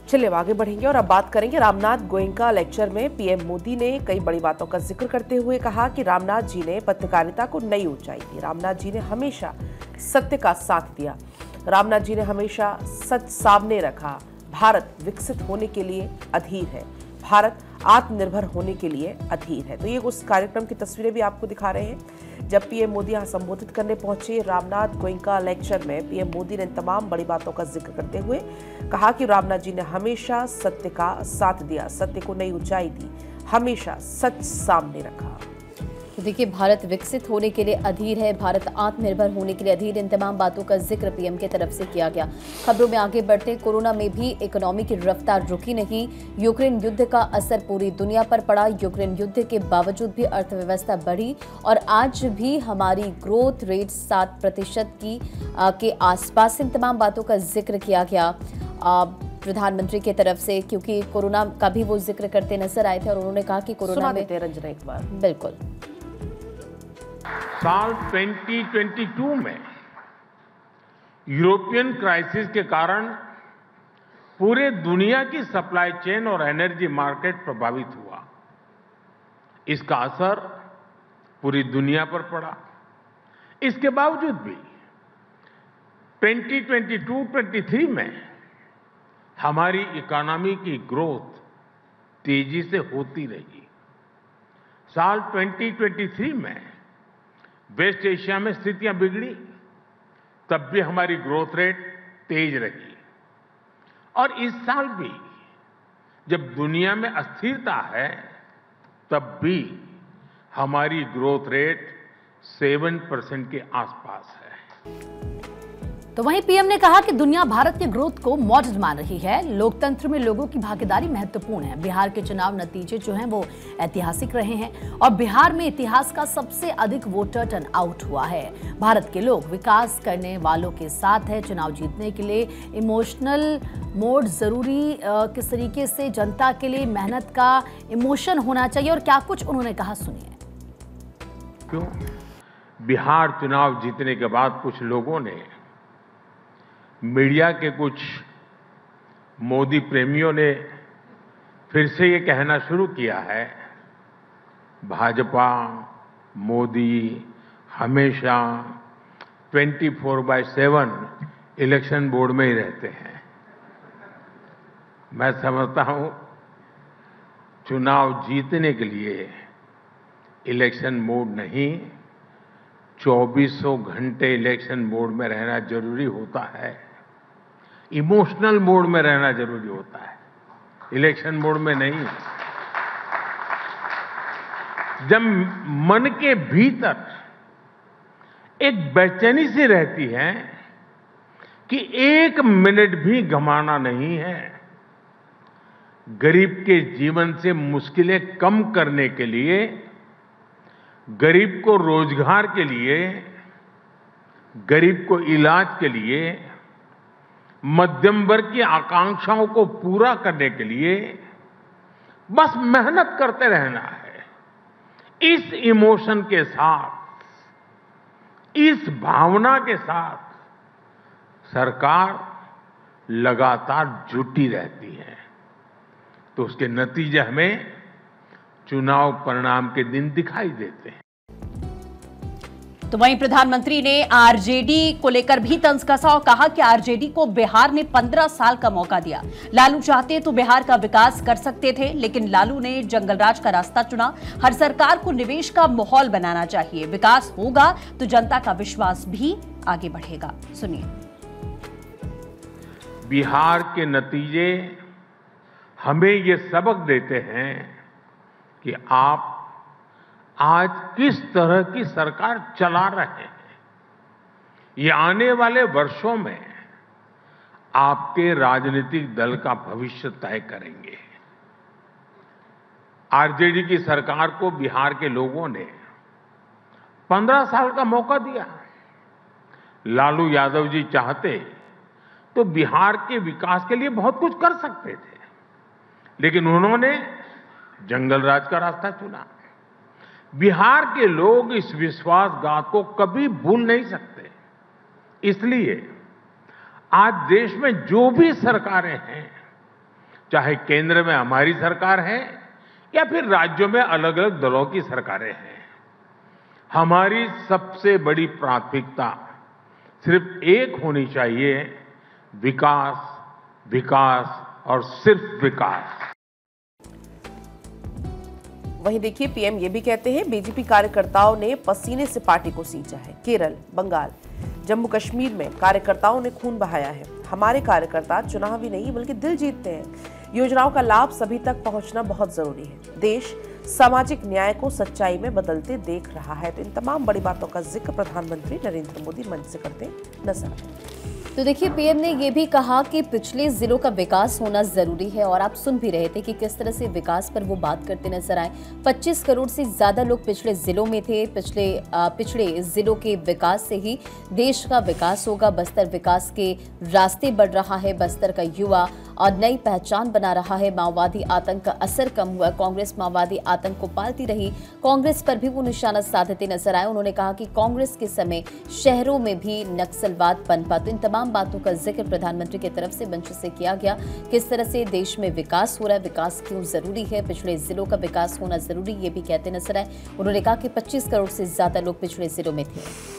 चलिए आगे बढ़ेंगे और अब बात करेंगे रामनाथ गोयनका लेक्चर में। पीएम मोदी ने कई बड़ी बातों का जिक्र करते हुए कहा कि रामनाथ जी ने पत्रकारिता को नई ऊंचाई दी। रामनाथ जी ने हमेशा सत्य का साथ दिया। रामनाथ जी ने हमेशा सच सामने रखा। भारत विकसित होने के लिए अधीर है, भारत आत्मनिर्भर होने के लिए अधीर है। तो ये उस कार्यक्रम की तस्वीरें भी आपको दिखा रहे हैं जब पीएम मोदी यहां संबोधित करने पहुंचे। रामनाथ गोयनका लेक्चर में पीएम मोदी ने तमाम बड़ी बातों का जिक्र करते हुए कहा कि रामनाथ जी ने हमेशा सत्य का साथ दिया, सत्य को नई ऊंचाई दी, हमेशा सच सामने रखा। देखिए, भारत विकसित होने के लिए अधीर है, भारत आत्मनिर्भर होने के लिए अधीर, इन तमाम बातों का जिक्र पीएम की तरफ से किया गया। खबरों में आगे बढ़ते, कोरोना में भी इकोनॉमी की रफ्तार रुकी नहीं। यूक्रेन युद्ध का असर पूरी दुनिया पर पड़ा। यूक्रेन युद्ध के बावजूद भी अर्थव्यवस्था बढ़ी और आज भी हमारी ग्रोथ रेट 7% के आसपास। इन तमाम बातों का जिक्र किया गया प्रधानमंत्री की तरफ से, क्योंकि कोरोना का भी वो जिक्र करते नजर आए थे और उन्होंने कहा कि कोरोना में रंजना एक बार बिल्कुल साल 2022 में यूरोपियन क्राइसिस के कारण पूरे दुनिया की सप्लाई चेन और एनर्जी मार्केट प्रभावित हुआ। इसका असर पूरी दुनिया पर पड़ा। इसके बावजूद भी 2022-23 में हमारी इकोनॉमी की ग्रोथ तेजी से होती रही। साल 2023 में वेस्ट एशिया में स्थितियां बिगड़ी, तब भी हमारी ग्रोथ रेट तेज रही। और इस साल भी जब दुनिया में अस्थिरता है, तब भी हमारी ग्रोथ रेट 7% के आसपास है। तो वहीं पीएम ने कहा कि दुनिया भारत के ग्रोथ को मॉडल मान रही है। लोकतंत्र में लोगों की भागीदारी महत्वपूर्ण है। बिहार के चुनाव नतीजे जो हैं वो ऐतिहासिक रहे हैं और बिहार में इतिहास का सबसे अधिक वोटर टर्न आउट हुआ है। भारत के लोग विकास करने वालों के साथ है। चुनाव जीतने के लिए इमोशनल मोड जरूरी, किस तरीके से जनता के लिए मेहनत का इमोशन होना चाहिए और क्या कुछ उन्होंने कहा, सुनिए। क्यों बिहार चुनाव जीतने के बाद कुछ लोगों ने, मीडिया के कुछ मोदी प्रेमियों ने फिर से ये कहना शुरू किया है, भाजपा मोदी हमेशा 24/7 इलेक्शन बोर्ड में ही रहते हैं। मैं समझता हूं चुनाव जीतने के लिए इलेक्शन मोड नहीं, 2400 घंटे इलेक्शन मोड में रहना जरूरी होता है। इमोशनल मोड में रहना जरूरी होता है, इलेक्शन मोड में नहीं। जब मन के भीतर एक बेचैनी सी रहती है कि 1 मिनट भी गंवाना नहीं है, गरीब के जीवन से मुश्किलें कम करने के लिए, गरीब को रोजगार के लिए, गरीब को इलाज के लिए, मध्यम वर्ग की आकांक्षाओं को पूरा करने के लिए बस मेहनत करते रहना है। इस इमोशन के साथ, इस भावना के साथ सरकार लगातार जुटी रहती है, तो उसके नतीजे हमें चुनाव परिणाम के दिन दिखाई देते हैं। तो वहीं प्रधानमंत्री ने आरजेडी को लेकर भी तंज कसा और कहा कि आरजेडी को बिहार ने 15 साल का मौका दिया। लालू चाहते तो बिहार का विकास कर सकते थे, लेकिन लालू ने जंगलराज का रास्ता चुना। हर सरकार को निवेश का माहौल बनाना चाहिए। विकास होगा तो जनता का विश्वास भी आगे बढ़ेगा। सुनिए। बिहार के नतीजे हमें ये सबक देते हैं कि आप आज किस तरह की सरकार चला रहे हैं। ये आने वाले वर्षों में आपके राजनीतिक दल का भविष्य तय करेंगे। आरजेडी की सरकार को बिहार के लोगों ने 15 साल का मौका दिया। लालू यादव जी चाहते तो बिहार के विकास के लिए बहुत कुछ कर सकते थे, लेकिन उन्होंने जंगलराज का रास्ता चुना। बिहार के लोग इस विश्वासघात को कभी भूल नहीं सकते। इसलिए आज देश में जो भी सरकारें हैं, चाहे केंद्र में हमारी सरकार है या फिर राज्यों में अलग अलग दलों की सरकारें हैं, हमारी सबसे बड़ी प्राथमिकता सिर्फ एक होनी चाहिए, विकास, विकास और सिर्फ विकास। वहीं देखिए पीएम ये भी कहते हैं बीजेपी कार्यकर्ताओं ने पसीने से पार्टी को सींचा है। केरल, बंगाल, जम्मू कश्मीर में कार्यकर्ताओं ने खून बहाया है। हमारे कार्यकर्ता चुनावी नहीं बल्कि दिल जीतते हैं। योजनाओं का लाभ सभी तक पहुंचना बहुत जरूरी है। देश सामाजिक न्याय को सच्चाई में बदलते देख रहा है। तो इन तमाम बड़ी बातों का जिक्र प्रधानमंत्री नरेंद्र मोदी मंच से करते नजर आए। तो देखिए पीएम ने ये भी कहा कि पिछले जिलों का विकास होना जरूरी है और आप सुन भी रहे थे कि किस तरह से विकास पर वो बात करते नजर आए। 25 करोड़ से ज्यादा लोग पिछले जिलों में थे। पिछड़े जिलों के विकास से ही देश का विकास होगा। बस्तर विकास के रास्ते बढ़ रहा है। बस्तर का युवा और नई पहचान बना रहा है। माओवादी आतंक का असर कम हुआ। कांग्रेस माओवादी आतंक को पालती रही। कांग्रेस पर भी वो निशाना साधते नजर आए। उन्होंने कहा कि कांग्रेस के समय शहरों में भी नक्सलवाद पनपा। तो इन तमाम बातों का जिक्र प्रधानमंत्री की तरफ से मंच से किया गया। किस तरह से देश में विकास हो रहा है, विकास क्यों जरूरी है, पिछड़े जिलों का विकास होना जरूरी, ये भी कहते नजर आए। उन्होंने कहा कि 25 करोड़ से ज्यादा लोग पिछड़े जिलों में थे।